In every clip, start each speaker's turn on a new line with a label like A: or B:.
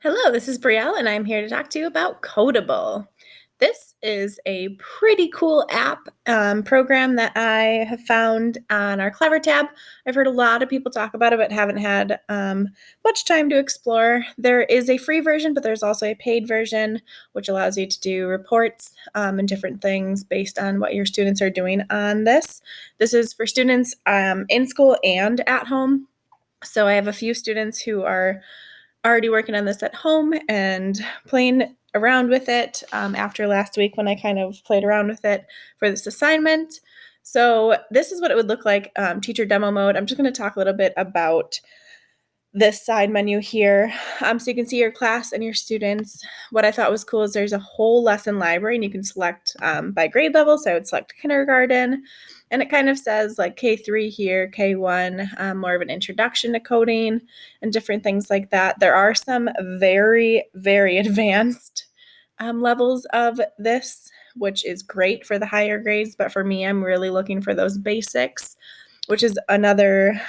A: Hello, this is Brielle, and I'm here to talk to you about Kodable. This is a pretty cool app program that I have found on our Clever tab. I've heard a lot of people talk about it, but haven't had much time to explore. There is a free version, but there's also a paid version, which allows you to do reports and different things based on what your students are doing on this. This is for students in school and at home. So I have a few students who are already working on this at home and playing around with it after last week when I kind of played around with it for this assignment. So this is what it would look like, teacher demo mode. I'm just going to talk a little bit about this side menu here. So you can see your class and your students. What I thought was cool is there's a whole lesson library and you can select by grade level. So I would select kindergarten, and it kind of says like K3 here, K1, more of an introduction to coding and different things like that. There are some very, very advanced levels of this, which is great for the higher grades. But for me, I'm really looking for those basics, which is another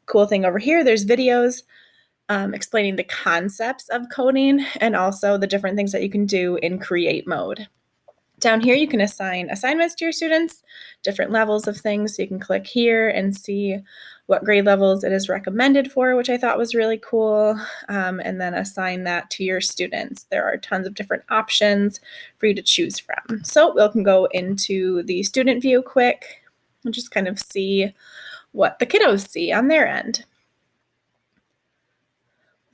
A: cool thing over here. There's videos explaining the concepts of coding and also the different things that you can do in create mode. Down here, you can assign assignments to your students, different levels of things. So you can click here and see what grade levels it is recommended for, which I thought was really cool, and then assign that to your students. There are tons of different options for you to choose from. So we can go into the student view quick and just kind of see what the kiddos see on their end.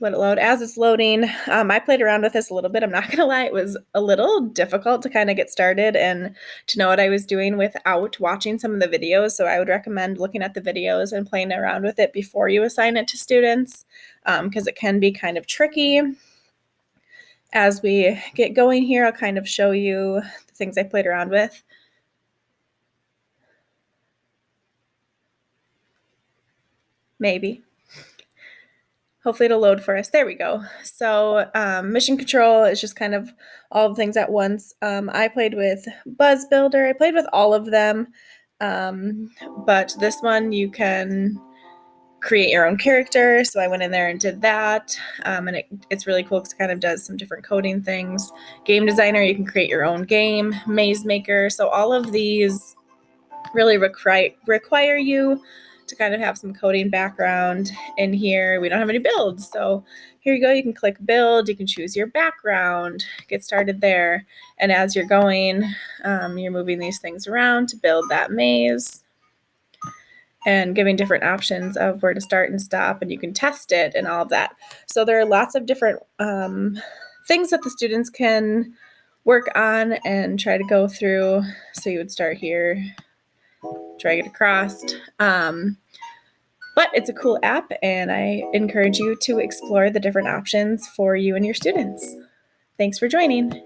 A: Let it load. As it's loading, I played around with this a little bit. I'm not gonna lie, it was a little difficult to kind of get started and to know what I was doing without watching some of the videos. So I would recommend looking at the videos and playing around with it before you assign it to students, because it can be kind of tricky. As we get going here, I'll kind of show you the things I played around with. Maybe. Hopefully it'll load for us. There we go. So mission control is just kind of all the things at once. I played with Buzz Builder. I played with all of them. But this one you can create your own character. So I went in there and did that. And it's really cool because it kind of does some different coding things. Game designer, you can create your own game. Maze maker. So all of these really require you to kind of have some coding background. In here, we don't have any builds. So here you go, you can click build, you can choose your background, get started there. And as you're going, you're moving these things around to build that maze and giving different options of where to start and stop, and you can test it and all of that. So there are lots of different things that the students can work on and try to go through. So you would start here, drag it across. But it's a cool app, and I encourage you to explore the different options for you and your students. Thanks for joining.